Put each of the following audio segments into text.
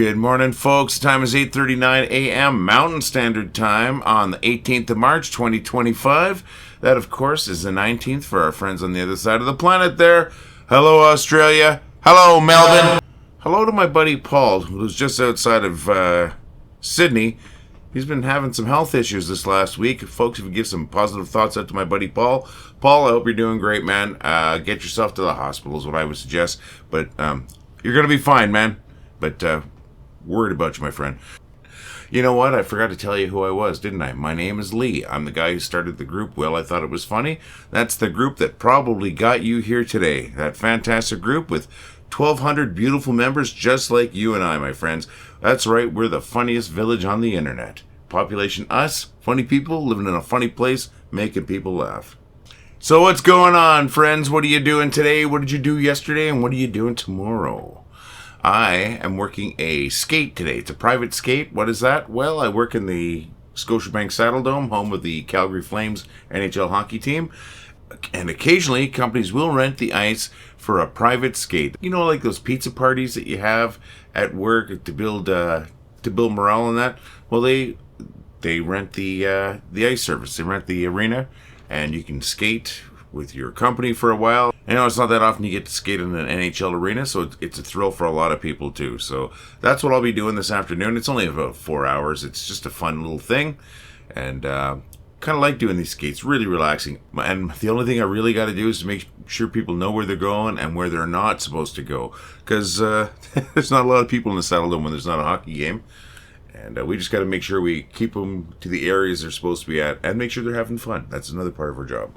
Good morning, folks. The time is 8:39 a.m. Mountain Standard Time on the 18th of March, 2025. That, of course, is the 19th for our friends on the other side of the planet there. Hello, Australia. Hello, Melbourne. Hello to my buddy Paul, who's just outside of Sydney. He's been having some health issues this last week. Folks, if you give some positive thoughts out to my buddy Paul. Paul, I hope you're doing great, man. Get yourself to the hospital is what I would suggest. But you're going to be fine, man. But worried about you, my friend. You know what? I forgot to tell you who I was, didn't I? My name is Lee. I'm the guy who started the group. Well, I thought it was funny. That's the group that probably got you here today. That fantastic group with 1,200 beautiful members just like you and I, my friends. That's right. We're the funniest village on the internet. Population us, funny people living in a funny place, making people laugh. So what's going on, friends? What are you doing today? What did you do yesterday? And what are you doing tomorrow? I am working a skate today. It's a private skate. What is that? Well, I work in the Scotiabank Saddle Dome, home of the Calgary Flames NHL hockey team. And occasionally, companies will rent the ice for a private skate. You know, like those pizza parties that you have at work to build morale and that? Well, they rent the ice surface. They rent the arena, and you can skate with your company for a while. You know, it's not that often you get to skate in an NHL arena, so it's a thrill for a lot of people too. So that's what I'll be doing this afternoon. It's only about 4 hours. It's just a fun little thing, and kind of like doing these skates. Really relaxing. And the only thing I really got to do is to make sure people know where they're going and where they're not supposed to go, because there's not a lot of people in the Saddle Dome when there's not a hockey game. And we just got to make sure we keep them to the areas they're supposed to be at and make sure they're having fun. That's another part of our job.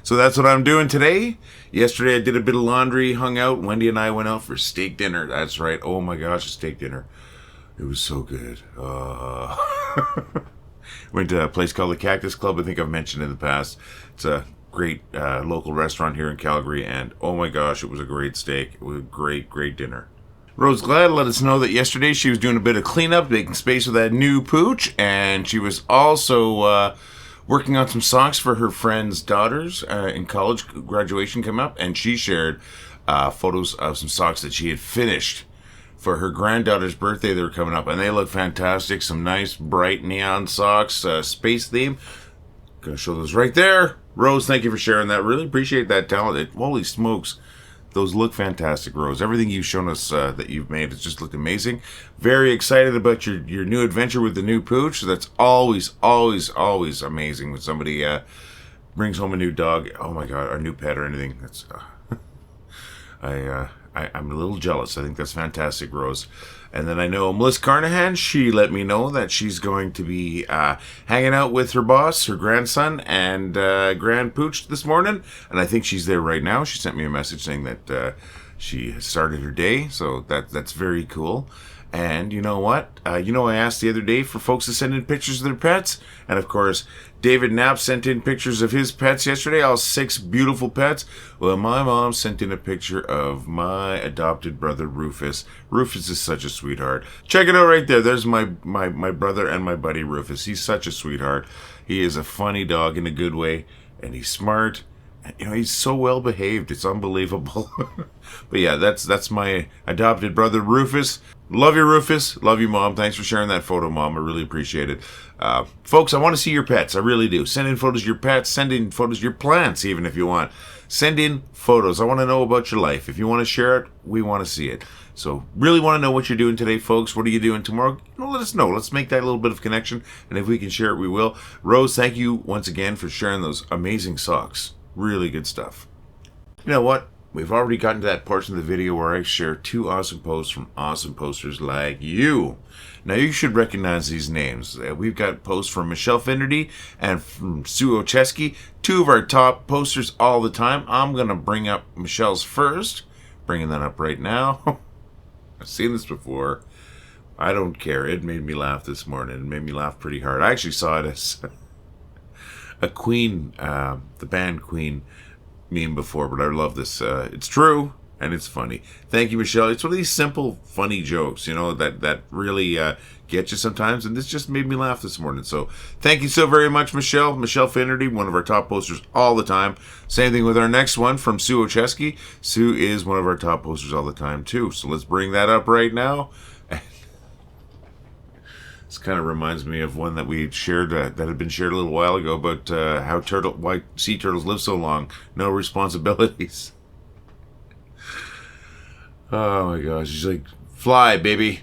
So that's what I'm doing today. Yesterday I did a bit of laundry, hung out. Wendy and I went out for steak dinner. That's right. Oh my gosh, a steak dinner. It was so good. Went to a place called the Cactus Club. I think I've mentioned in the past. It's a great local restaurant here in Calgary. And oh my gosh, it was a great steak. It was a great, great dinner. Rose Glad let us know that yesterday she was doing a bit of cleanup, making space with that new pooch. And she was also working on some socks for her friend's daughters in college. Graduation come up, and she shared photos of some socks that she had finished for her granddaughter's birthday. They were coming up, and they look fantastic. Some nice bright neon socks, space theme. Gonna show those right there. Rose, thank you for sharing that. Really appreciate that talent. Holy smokes. Those look fantastic, Rose. Everything you've shown us that you've made has just looked amazing. Very excited about your new adventure with the new pooch. That's always, always, always amazing when somebody brings home a new dog. Oh my God, a new pet or anything. That's I'm a little jealous. I think that's fantastic, Rose. And then I know M'lis Carnahan, she let me know that she's going to be hanging out with her boss, her grandson, and grand pooch this morning. And I think she's there right now. She sent me a message saying that she has started her day. So that's very cool. And you know what? I asked the other day for folks to send in pictures of their pets. And of course, David Knapp sent in pictures of his pets yesterday, all 6 beautiful pets. Well, my mom sent in a picture of my adopted brother, Rufus. Rufus is such a sweetheart. Check it out right there. There's my brother and my buddy, Rufus. He's such a sweetheart. He is a funny dog in a good way, and he's smart. He's so well behaved. It's unbelievable. But yeah, that's my adopted brother, Rufus. Love you, Rufus. Love you, Mom. Thanks for sharing that photo, Mom. I really appreciate it. Folks, I want to see your pets. I really do. Send in photos of your pets. Send in photos of your plants, even if you want. Send in photos. I want to know about your life. If you want to share it, we want to see it. So really want to know what you're doing today, folks. What are you doing tomorrow? Let us know. Let's make that little bit of connection. And if we can share it, we will. Rose, thank you once again for sharing those amazing socks. Really good stuff. You know what? We've already gotten to that portion of the video where I share 2 awesome posts from awesome posters like you. Now, you should recognize these names. We've got posts from Finnerty and from Olszewski, 2 of our top posters all the time. I'm going to bring up Michelle's first. Bringing that up right now. I've seen this before. I don't care. It made me laugh this morning. It made me laugh pretty hard. I actually saw it as a Queen, the band Queen meme before, but I love this. It's true, and it's funny. Thank you, Michelle. It's one of these simple, funny jokes, that really get you sometimes, and this just made me laugh this morning. So thank you so very much, Michelle. Michelle Finnerty, one of our top posters all the time. Same thing with our next one from Olszewski. Sue is one of our top posters all the time, too. So let's bring that up right now. This kind of reminds me of one that we shared that had been shared a little while ago about why sea turtles live so long. No responsibilities. Oh my gosh, she's like, fly, baby.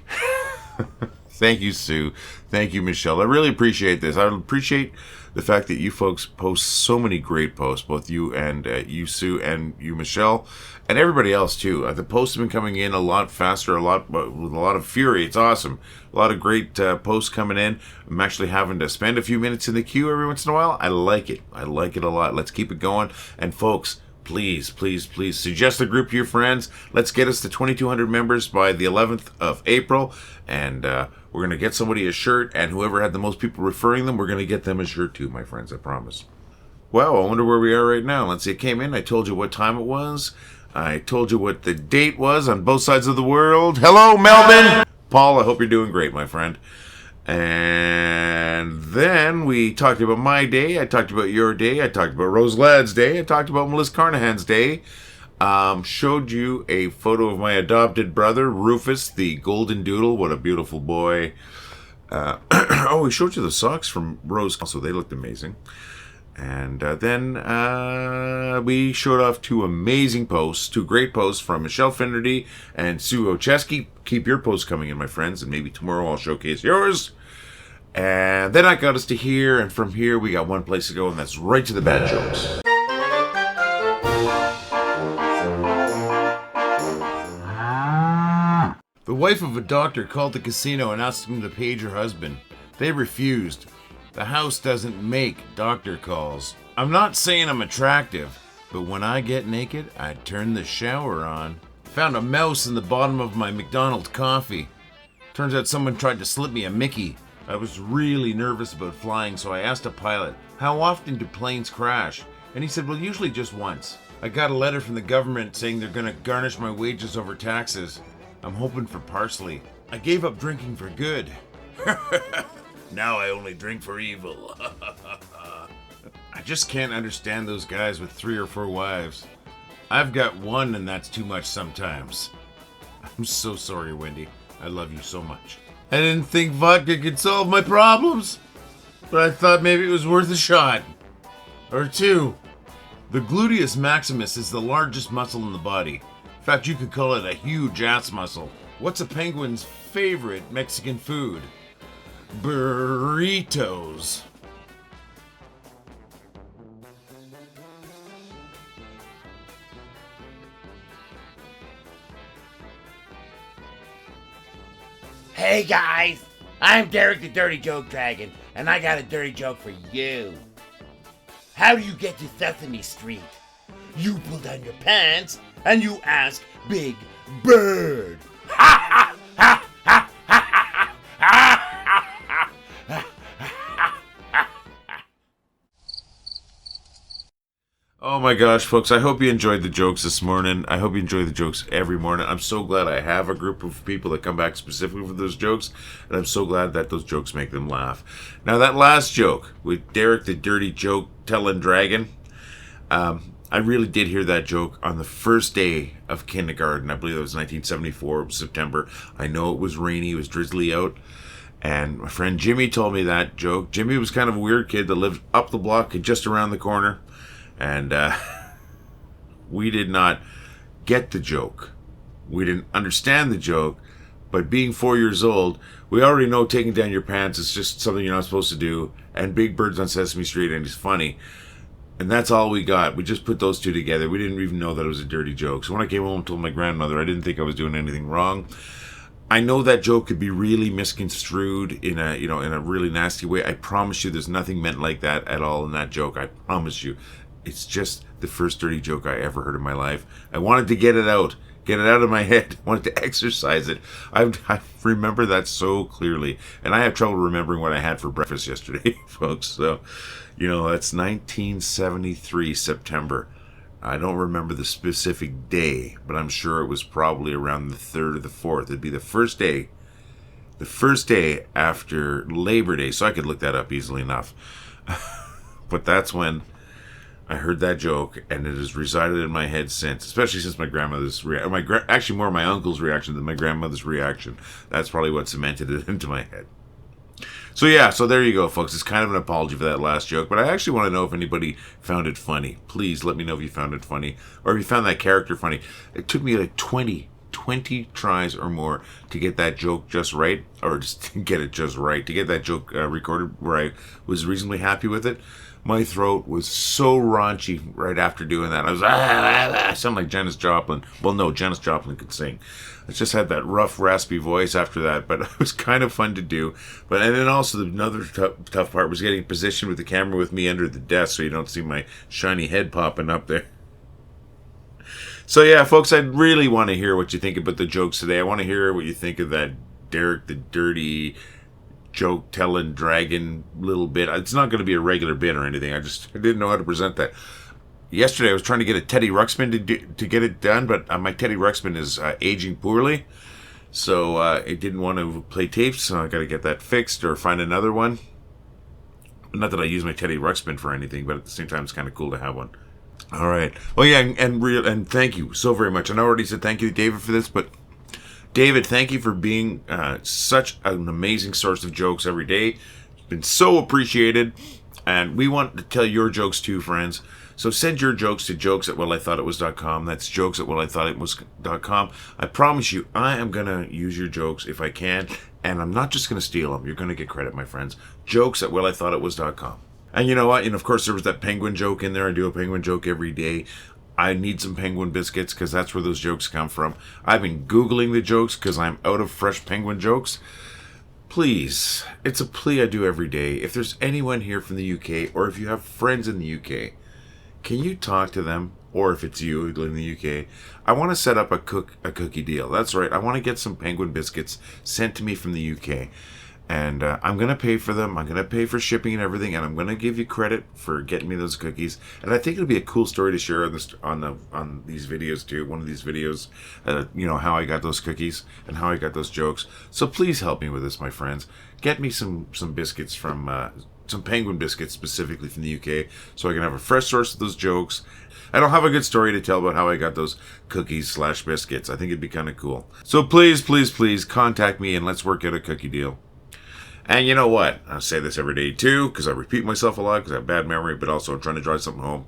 Thank you, Sue. Thank you, Michelle. I really appreciate this. I appreciate the fact that you folks post so many great posts, both you and you, Sue, and you, Michelle, and everybody else too. The posts have been coming in a lot faster, with a lot of fury. It's awesome. A lot of great posts coming in. I'm actually having to spend a few minutes in the queue every once in a while. I like it. I like it a lot. Let's keep it going. And folks, please, please, please suggest a group to your friends. Let's get us to 2,200 members by the 11th of April. And we're going to get somebody a shirt. And whoever had the most people referring them, we're going to get them a shirt too, my friends. I promise. Wow, I wonder where we are right now. Let's see. It came in. I told you what time it was. I told you what the date was on both sides of the world. Hello, Melbourne. Paul, I hope you're doing great, my friend. And then we talked about my day. I talked about your day. I talked about Rose Ladd's day. I talked about M'lis Carnahan's day. Showed you a photo of my adopted brother, Rufus, the golden doodle. What a beautiful boy. Oh, we showed you the socks from Rose. Also, they looked amazing. And then we showed off two amazing posts, two great posts from Michelle Finnerty and Sue Olszewski. Keep your posts coming in, my friends, and maybe tomorrow I'll showcase yours. And then that got us to here, and from here we got one place to go, and that's right to the bad jokes. The wife of a doctor called the casino and asked him to page her husband. They refused. The house doesn't make doctor calls. I'm not saying I'm attractive, but when I get naked, I turn the shower on. Found a mouse in the bottom of my McDonald's coffee. Turns out someone tried to slip me a Mickey. I was really nervous about flying, so I asked a pilot, how often do planes crash? And he said, well, usually just once. I got a letter from the government saying they're gonna garnish my wages over taxes. I'm hoping for parsley. I gave up drinking for good. Now I only drink for evil. I just can't understand those guys with 3 or 4 wives. I've got one and that's too much sometimes. I'm so sorry, Wendy. I love you so much. I didn't think vodka could solve my problems, but I thought maybe it was worth a shot. Or 2. The gluteus maximus is the largest muscle in the body. In fact, you could call it a huge ass muscle. What's a penguin's favorite Mexican food? Burritos. Hey guys, I'm Derek the Dirty Joke Dragon, and I got a dirty joke for you. How do you get to Sesame Street? You pull down your pants and you ask Big Bird. Ha ha ha ha ha ha ha. Oh my gosh, folks, I hope you enjoyed the jokes this morning. I hope you enjoy the jokes every morning. I'm so glad I have a group of people that come back specifically for those jokes, and I'm so glad that those jokes make them laugh. Now, that last joke with Derek the Dirty Joke Telling Dragon, I really did hear that joke on the first day of kindergarten. I believe it was 1974, it was September. I know it was rainy, it was drizzly out. And my friend Jimmy told me that joke. Jimmy was kind of a weird kid that lived up the block and just around the corner. And we did not get the joke. We didn't understand the joke. But being 4 years old, we already know taking down your pants is just something you're not supposed to do. And Big Bird's on Sesame Street and he's funny. And that's all we got. We just put those two together. We didn't even know that it was a dirty joke. So when I came home and told my grandmother, I didn't think I was doing anything wrong. I know that joke could be really misconstrued in a really nasty way. I promise you there's nothing meant like that at all in that joke. I promise you. It's just the first dirty joke I ever heard in my life. I wanted to get it out of my head. I wanted to exercise it. I remember that so clearly. And I have trouble remembering what I had for breakfast yesterday, folks. So, that's 1973, September. I don't remember the specific day, but I'm sure it was probably around the 3rd or the 4th. It'd be the first day after Labor Day, so I could look that up easily enough. But that's when I heard that joke, and it has resided in my head since, especially since my grandmother's actually more my uncle's reaction than my grandmother's reaction. That's probably what cemented it into my head. So yeah, so there you go, folks. It's kind of an apology for that last joke, but I actually want to know if anybody found it funny. Please let me know if you found it funny, or if you found that character funny. It took me like 20 tries or more to get that joke just right, or just to get it just right, to get that joke recorded where I was reasonably happy with it. My throat was so raunchy right after doing that. I was, I sound like Janis Joplin. Well, no, Janis Joplin could sing. I just had that rough, raspy voice after that, but it was kind of fun to do. But and then also another tough part was getting positioned with the camera with me under the desk so you don't see my shiny head popping up there. So yeah, folks, I really want to hear what you think about the jokes today. I want to hear what you think of that Derek the Dirty joke telling dragon little bit. It's not going to be a regular bit or anything. I didn't know how to present that. Yesterday I was trying to get a Teddy Ruxpin to get it done, but my Teddy Ruxpin is aging poorly, so it didn't want to play tapes, so I got to get that fixed or find another one. Not that I use my Teddy Ruxpin for anything, but at the same time it's kind of cool to have one. All right. Oh yeah, and thank you so very much. And I already said thank you to David for this, but David, thank you for being such an amazing source of jokes every day. It's been so appreciated. And we want to tell your jokes too, friends. So send your jokes to jokes@wellithoughitwas.com. That's jokes@wellithoughitwas.com. I promise you, I am going to use your jokes if I can. And I'm not just going to steal them. You're going to get credit, my friends. Jokes@wellithoughitwas.com. And you know what? And of course, there was that penguin joke in there. I do a penguin joke every day. I need some penguin biscuits because that's where those jokes come from. I've been Googling the jokes because I'm out of fresh penguin jokes. Please, it's a plea I do every day. If there's anyone here from the UK, or if you have friends in the UK, can you talk to them? Or if it's you who live in the UK, I want to set up a cookie deal. That's right. I want to get some penguin biscuits sent to me from the UK. And I'm going to pay for them. I'm going to pay for shipping and everything. And I'm going to give you credit for getting me those cookies. And I think it'll be a cool story to share on these videos too. One of these videos, how I got those cookies and how I got those jokes. So please help me with this, my friends. Get me some biscuits from, some penguin biscuits specifically from the UK. So I can have a fresh source of those jokes. I don't have a good story to tell about how I got those cookies/biscuits. I think it'd be kind of cool. So please, please, please contact me and let's work out a cookie deal. And you know what? I say this every day too, because I repeat myself a lot because I have bad memory, but also I'm trying to drive something home.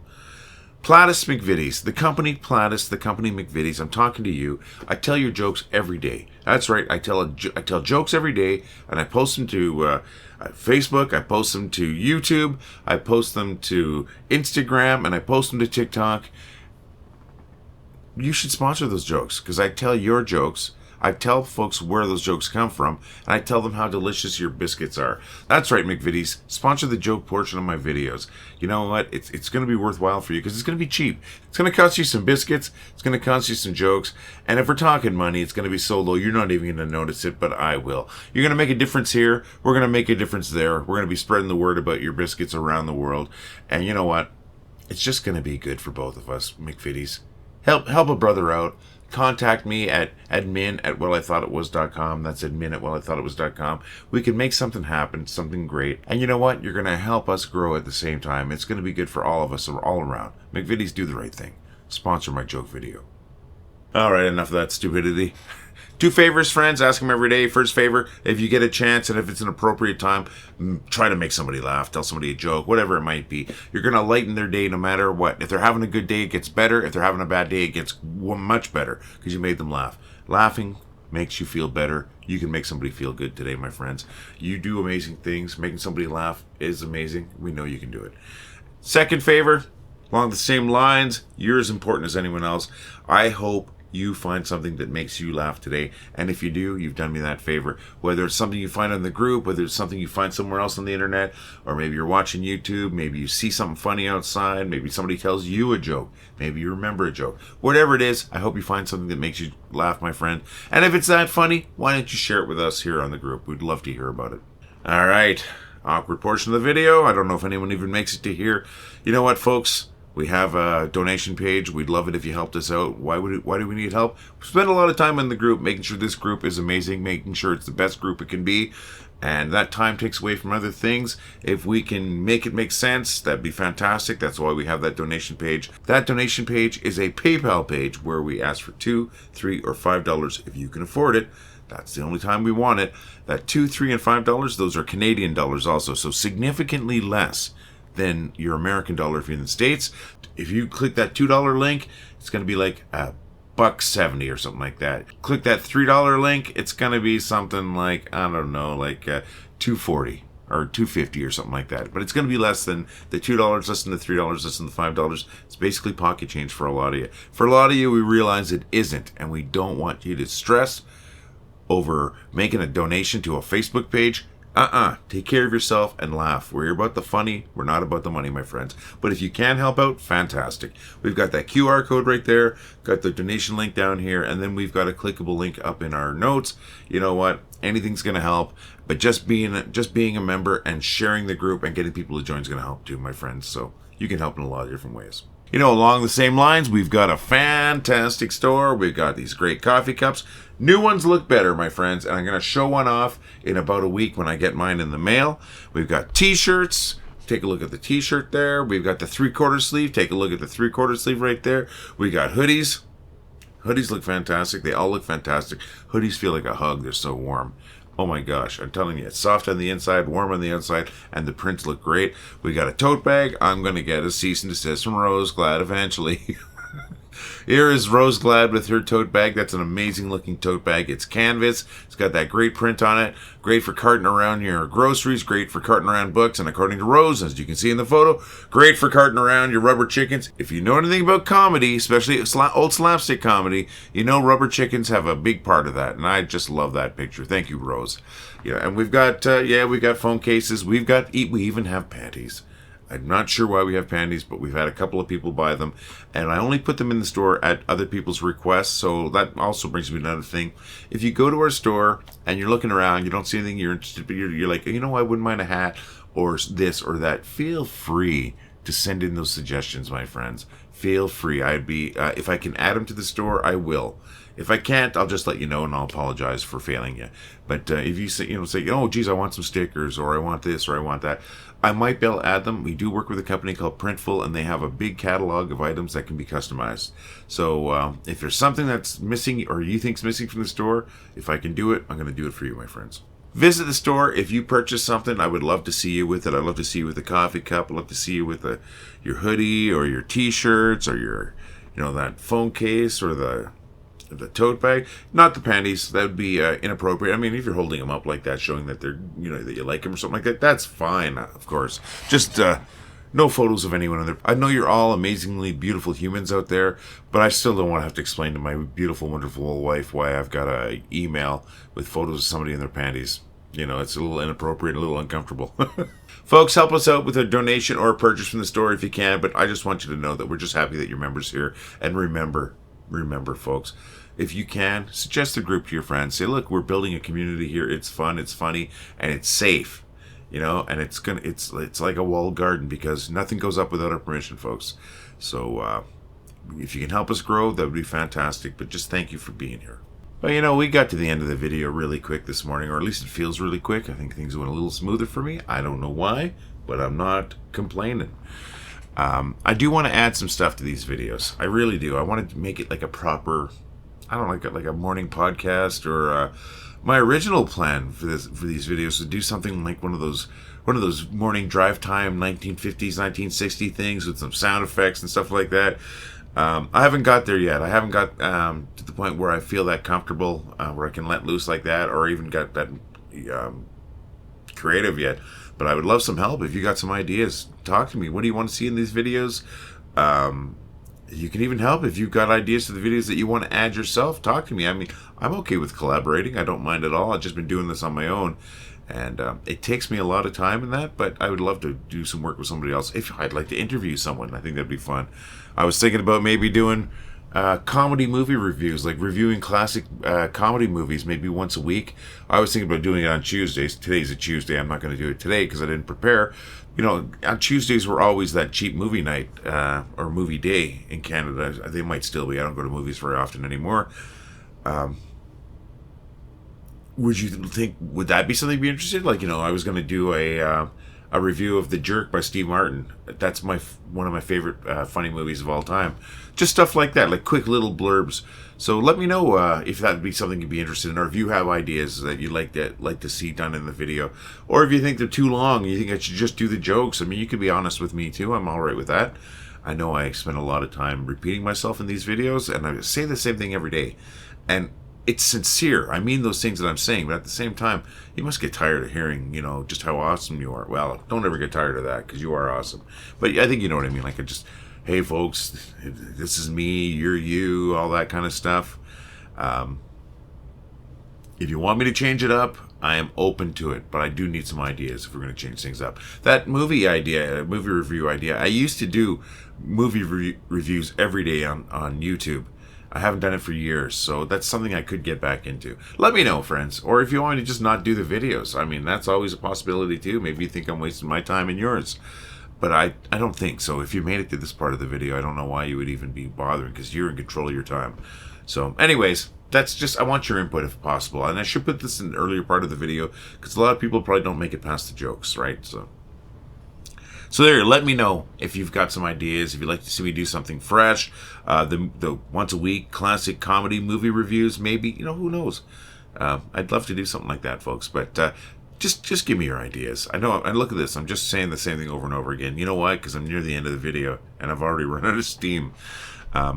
Platis McVitie's, the company Platis, the company McVitie's. I'm talking to you. I tell your jokes every day. That's right. I tell jokes every day, and I post them to Facebook. I post them to YouTube. I post them to Instagram, and I post them to TikTok. You should sponsor those jokes because I tell your jokes. I tell folks where those jokes come from, and I tell them how delicious your biscuits are. That's right, McVitie's. Sponsor the joke portion of my videos. You know what? It's going to be worthwhile for you because it's going to be cheap. It's going to cost you some biscuits. It's going to cost you some jokes. And if we're talking money, it's going to be so low, you're not even going to notice it, but I will. You're going to make a difference here. We're going to make a difference there. We're going to be spreading the word about your biscuits around the world. And you know what? It's just going to be good for both of us, McVitie's. Help a brother out. Contact me at admin@wellithoughitwas.com. That's admin@wellithoughitwas.com. We can make something happen, something great. And you know what? You're going to help us grow at the same time. It's going to be good for all of us, all around. McVitie's, do the right thing. Sponsor my joke video. All right, enough of that stupidity. 2 favors, friends. Ask them every day. First favor, if you get a chance and if it's an appropriate time, try to make somebody laugh. Tell somebody a joke, whatever it might be. You're going to lighten their day no matter what. If they're having a good day, it gets better. If they're having a bad day, it gets much better because you made them laugh. Laughing makes you feel better. You can make somebody feel good today, my friends. You do amazing things. Making somebody laugh is amazing. We know you can do it. Second favor, along the same lines, you're as important as anyone else. I hope you find something that makes you laugh today. And if you do, you've done me that favor. Whether it's something you find on the group, whether it's something you find somewhere else on the internet, or maybe you're watching YouTube, maybe you see something funny outside, maybe somebody tells you a joke, maybe you remember a joke. Whatever it is, I hope you find something that makes you laugh, my friend. And if it's that funny, why don't you share it with us here on the group? We'd love to hear about it. All right. Awkward portion of the video. I don't know if anyone even makes it to here. You know what, folks? We have a donation page. We'd love it if you helped us out. Why do we need help? We spend a lot of time in the group making sure this group is amazing, making sure it's the best group it can be. And that time takes away from other things. If we can make it make sense, that'd be fantastic. That's why we have that donation page. That donation page is a PayPal page where we ask for $2, $3, or $5 if you can afford it That's the only time we want it. That $2, $3, and $5, those are Canadian dollars also, so significantly less than your American dollar if you're in the States. If you click that $2 link, it's going to be like $1.70 or something like that. Click that $3 link, it's going to be something like, I don't know, like $2.40 or $2.50 or something like that. But it's going to be less than the $2, less than the $3, less than the $5. It's basically pocket change for a lot of you. For a lot of you, we realize it isn't, and we don't want you to stress over making a donation to a Facebook page. Take care of yourself and laugh. We're about the funny. We're not about the money, my friends. But if you can help out, fantastic. We've got that QR code right there. Got the donation link down here. And then we've got a clickable link up in our notes. You know what? Anything's going to help. But just being a member and sharing the group and getting people to join is going to help too, my friends. So you can help in a lot of different ways. You know, along the same lines, we've got a fantastic store. We've got these great coffee cups. New ones look better, my friends, and I'm going to show one off in about a week when I get mine in the mail. We've got t-shirts. Take a look at the t-shirt there. We've got the 3/4 sleeve. Take a look at the 3/4 sleeve right there. We got hoodies. Hoodies look fantastic. They all look fantastic. Hoodies feel like a hug. They're so warm. Oh my gosh, I'm telling you, it's soft on the inside, warm on the outside, and the prints look great. We got a tote bag. I'm going to get a cease and desist from Rose Glad eventually. Here is Rose Glad with her tote bag. That's an amazing looking tote bag. It's canvas. It's got that great print on it. Great for carting around your groceries. Great for carting around books. And according to Rose, as you can see in the photo, great for carting around your rubber chickens. If you know anything about comedy, especially old slapstick comedy, you know rubber chickens have a big part of that. And I just love that picture. Thank you, Rose. Yeah, and we've got phone cases. We even have panties. I'm not sure why we have panties, but we've had a couple of people buy them, and I only put them in the store at other people's requests, so that also brings me to another thing. If you go to our store and you're looking around, you don't see anything you're interested in, but you're like, you know, I wouldn't mind a hat or this or that, feel free to send in those suggestions, my friends. Feel free. I'd be if I can add them to the store, I will. If I can't, I'll just let you know, and I'll apologize for failing you. But if you say, oh, geez, I want some stickers, or I want this, or I want that, I might be able to add them. We do work with a company called Printful, and they have a big catalog of items that can be customized. So if there's something that's missing, or you think's missing from the store, if I can do it, I'm going to do it for you, my friends. Visit the store. If you purchase something, I would love to see you with it. I'd love to see you with a coffee cup. I'd love to see you with your hoodie, or your t-shirts, or your, that phone case, or the tote bag. Not the panties. That would be inappropriate. I mean, if you're holding them up like that, showing that they're, that you like them or something like that, that's fine, of course. Just no photos of anyone in there. I know you're all amazingly beautiful humans out there, but I still don't want to have to explain to my beautiful, wonderful wife why I've got an email with photos of somebody in their panties. It's a little inappropriate, a little uncomfortable. Folks, help us out with a donation or a purchase from the store if you can, but I just want you to know that we're just happy that you're members here. And remember, folks, if you can, suggest the group to your friends. Say, look, we're building a community here. It's fun, it's funny, and it's safe. And it's like a walled garden, because nothing goes up without our permission, folks. So if you can help us grow, that would be fantastic. But just thank you for being here. Well, we got to the end of the video really quick this morning, or at least it feels really quick. I think things went a little smoother for me. I don't know why, but I'm not complaining. I do want to add some stuff to these videos. I really do. I wanted to make it like a proper, like a morning podcast, or my original plan for these videos to do something like one of those morning drive time 1950s, 1960 things with some sound effects and stuff like that. I haven't got there yet. I haven't got to the point where I feel that comfortable, where I can let loose like that, or even got that creative yet. But I would love some help. If you got some ideas, talk to me. What do you want to see in these videos? You can even help if you've got ideas to the videos that you want to add yourself. Talk to me. I mean, I'm okay with collaborating. I don't mind at all. I've just been doing this on my own. And it takes me a lot of time in that, but I would love to do some work with somebody else. If I'd like to interview someone, I think that'd be fun. I was thinking about maybe doing comedy movie reviews, like reviewing classic comedy movies maybe once a week. I was thinking about doing it on Tuesdays. Today's a Tuesday. I'm not going to do it today because I didn't prepare. On Tuesdays we're always that cheap movie night or movie day in Canada. They might still be. I don't go to movies very often anymore. Would that be something you'd be interested in? Like, I was going to do a review of The Jerk by Steve Martin. That's one of my favorite funny movies of all time. Just stuff like that, like quick little blurbs. So let me know if that would be something you'd be interested in, or if you have ideas that you'd like to see done in the video, or if you think they're too long, you think I should just do the jokes. I mean, you can be honest with me too. I'm all right with that. I know I spend a lot of time repeating myself in these videos, and I say the same thing every day, and it's sincere. I mean those things that I'm saying, but at the same time, you must get tired of hearing, just how awesome you are. Well, don't ever get tired of that, because you are awesome. But I think you know what I mean. Like, hey folks, this is me, you're you, all that kind of stuff. If you want me to change it up, I am open to it, but I do need some ideas if we're going to change things up. That movie review idea, I used to do movie reviews every day on YouTube. I haven't done it for years, so that's something I could get back into. Let me know, friends. Or if you want me to just not do the videos, I mean, that's always a possibility too. Maybe you think I'm wasting my time and yours. But I don't think so. If you made it to this part of the video, I don't know why you would even be bothering, because you're in control of your time. So anyways, that's just, I want your input if possible. And I should put this in the earlier part of the video, because a lot of people probably don't make it past the jokes, right? So there, let me know if you've got some ideas, if you'd like to see me do something fresh, the once a week classic comedy movie reviews, maybe, who knows? I'd love to do something like that, folks, but just give me your ideas. I know, and look at this, I'm just saying the same thing over and over again. You know why? Because I'm near the end of the video, and I've already run out of steam. I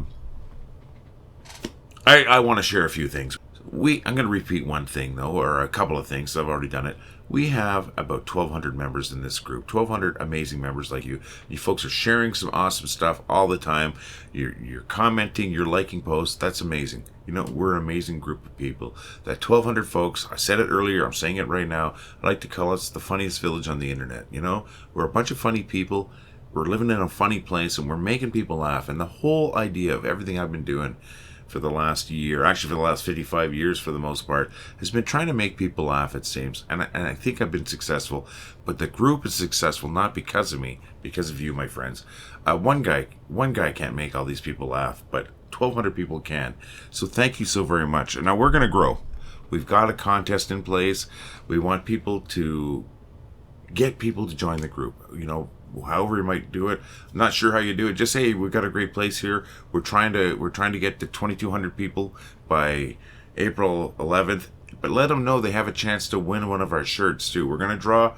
want to share a few things. I'm going to repeat one thing, though, or a couple of things. I've already done it. We have about 1,200 members in this group. 1,200 amazing members like you. You folks are sharing some awesome stuff all the time. You're commenting, you're liking posts. That's amazing. We're an amazing group of people. That 1,200 folks, I said it earlier, I'm saying it right now. I like to call us the funniest village on the internet. We're a bunch of funny people. We're living in a funny place, and we're making people laugh. And the whole idea of everything I've been doing for the last year, actually for the last 55 years for the most part, has been trying to make people laugh, it seems. And I think I've been successful. But the group is successful not because of me, because of you, my friends. One guy can't make all these people laugh, but 1,200 people can. So thank you so very much. And now we're going to grow. We've got a contest in place. We want people to get people to join the group. However you might do it. I'm not sure how you do it. Just say, hey, we've got a great place here. We're trying to get to 2,200 people by April 11th. But let them know they have a chance to win one of our shirts too. We're going to draw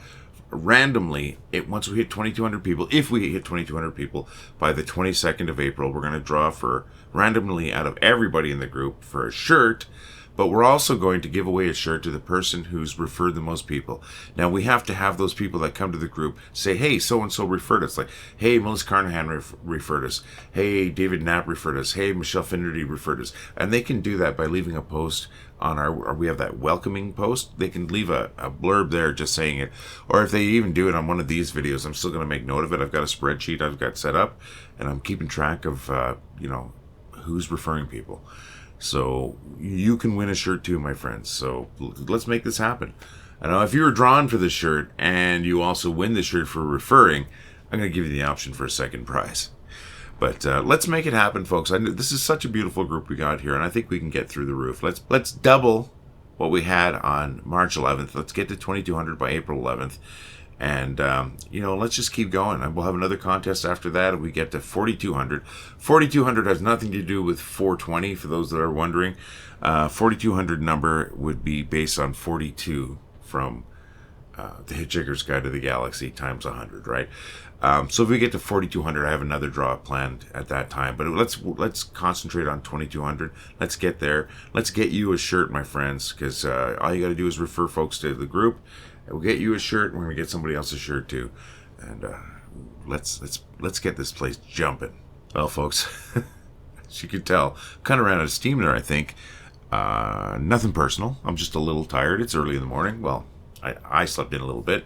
randomly once we hit 2,200 people. If we hit 2,200 people by the 22nd of April, we're going to draw for randomly out of everybody in the group for a shirt. But we're also going to give away a shirt to the person who's referred the most people. Now, we have to have those people that come to the group say, hey, so-and-so referred us. Like, hey, M'lis Carnahan referred us. Hey, David Knapp referred us. Hey, Finnerty referred us. And they can do that by leaving a post on we have that welcoming post. They can leave a blurb there just saying it. Or if they even do it on one of these videos, I'm still going to make note of it. I've got a spreadsheet I've got set up, and I'm keeping track of, who's referring people. So you can win a shirt too, my friends. So let's make this happen. I know if you were drawn for this shirt and you also win the shirt for referring, I'm going to give you the option for a second prize. But let's make it happen, folks. This is such a beautiful group we got here, and I think we can get through the roof. Let's double what we had on March 11th. Let's get to 2,200 by April 11th. And, let's just keep going. We'll have another contest after that. If we get to 4,200. 4,200 has nothing to do with 420, for those that are wondering. 4,200 number would be based on 42 from The Hitchhiker's Guide to the Galaxy times 100, right? So if we get to 4,200, I have another draw planned at that time. But let's concentrate on 2,200. Let's get there. Let's get you a shirt, my friends, because all you got to do is refer folks to the group. We'll get you a shirt, and we're going to get somebody else a shirt too. And let's get this place jumping. Well, folks, as you can tell, kind of ran out of steam there, I think. Nothing personal. I'm just a little tired. It's early in the morning. Well, I slept in a little bit.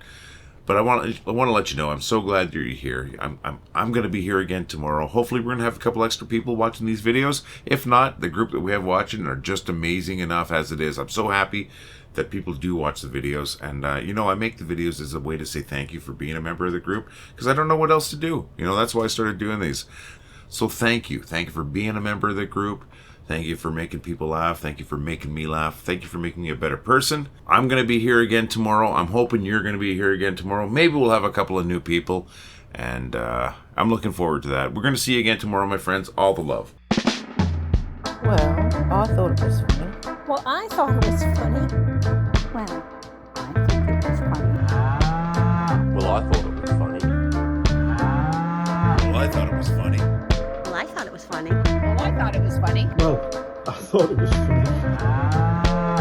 But I want to let you know, I'm so glad you're here. I'm going to be here again tomorrow. Hopefully we're going to have a couple extra people watching these videos. If not, the group that we have watching are just amazing enough as it is. I'm so happy that people do watch the videos. And, I make the videos as a way to say thank you for being a member of the group, because I don't know what else to do. That's why I started doing these. So thank you. Thank you for being a member of the group. Thank you for making people laugh. Thank you for making me laugh. Thank you for making me a better person. I'm going to be here again tomorrow. I'm hoping you're going to be here again tomorrow. Maybe we'll have a couple of new people. And I'm looking forward to that. We're going to see you again tomorrow, my friends. All the love. Well, I thought it was funny. Well, I thought it was funny. Well, I think it was funny. Well, I thought it was funny. Well, I thought it was funny. Well, I thought it was funny. Well, I thought it was funny. Well, I thought it was funny. Well,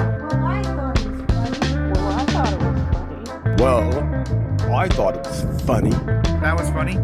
I thought it was funny. Well, I thought it was funny. Well, I thought it was funny. That was funny.